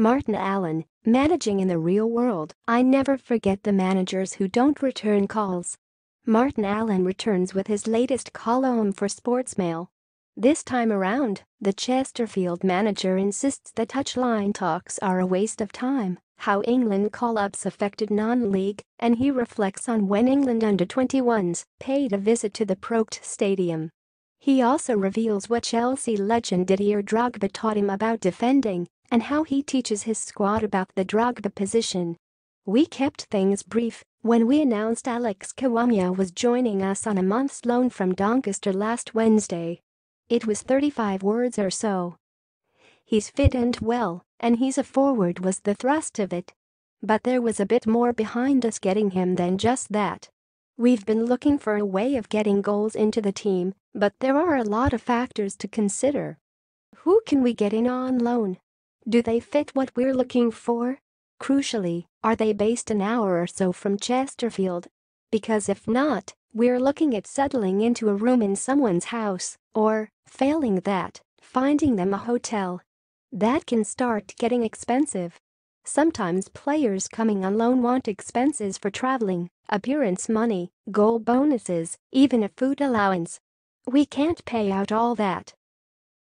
Martin Allen, managing in the real world. I never forget the managers who don't return calls. Martin Allen returns with his latest column for Sportsmail. This time around, the Chesterfield manager insists the touchline talks are a waste of time, how England call-ups affected non-league, and he reflects on when England under-21s paid a visit to the Proact Stadium. He also reveals what Chelsea legend Didier Drogba taught him about defending and how he teaches his squad about the Drogba position. We kept things brief when we announced Alex Kawamia was joining us on a month's loan from Doncaster last Wednesday. It was 35 words or so. He's fit and well, and he's a forward was the thrust of it. But there was a bit more behind us getting him than just that. We've been looking for a way of getting goals into the team, but there are a lot of factors to consider. Who can we get in on loan? Do they fit what we're looking for? Crucially, are they based an hour or so from Chesterfield? Because if not, we're looking at settling into a room in someone's house, or, failing that, finding them a hotel. That can start getting expensive. Sometimes players coming on loan want expenses for traveling, appearance money, goal bonuses, even a food allowance. We can't pay out all that.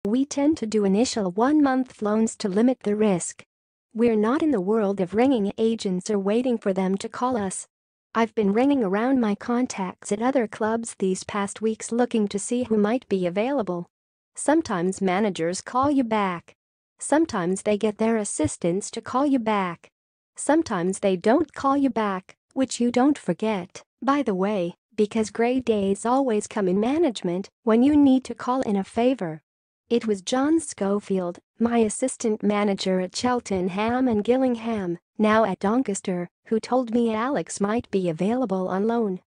We tend to do initial 1-month loans to limit the risk. We're not in the world of ringing agents or waiting for them to call us. I've been ringing around my contacts at other clubs these past weeks looking to see who might be available. Sometimes managers call you back. Sometimes they get their assistants to call you back. Sometimes they don't call you back, which you don't forget, by the way, because great days always come in management when you need to call in a favor. It was John Schofield, my assistant manager at Cheltenham and Gillingham, now at Doncaster, who told me Alex might be available on loan.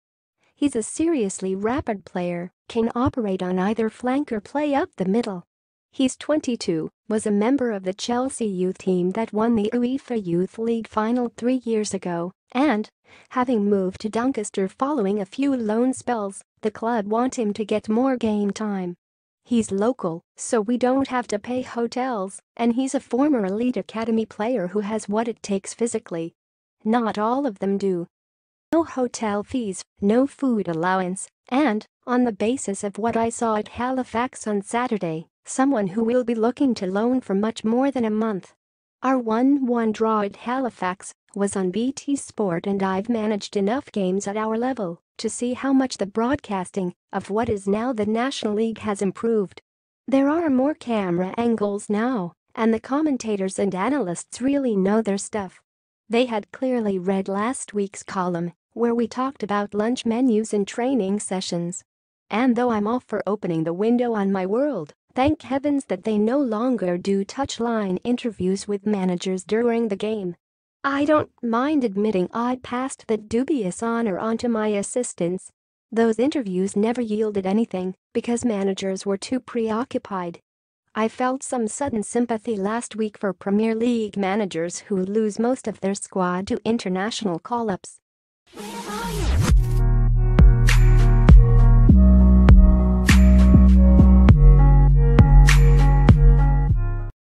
He's a seriously rapid player, can operate on either flank or play up the middle. He's 22, was a member of the Chelsea youth team that won the UEFA Youth League final 3 years ago, and, having moved to Doncaster following a few loan spells, the club want him to get more game time. He's local, so we don't have to pay hotels, and he's a former elite academy player who has what it takes physically. Not all of them do. No hotel fees, no food allowance, and, on the basis of what I saw at Halifax on Saturday, someone who will be looking to loan for much more than a month. Our 1-1 draw at Halifax was on BT Sport, and I've managed enough games at our level to see how much the broadcasting of what is now the National League has improved. There are more camera angles now, and the commentators and analysts really know their stuff. They had clearly read last week's column, where we talked about lunch menus and training sessions. And though I'm all for opening the window on my world, thank heavens that they no longer do touchline interviews with managers during the game. I don't mind admitting I passed that dubious honor on to my assistants. Those interviews never yielded anything because managers were too preoccupied. I felt some sudden sympathy last week for Premier League managers who lose most of their squad to international call-ups.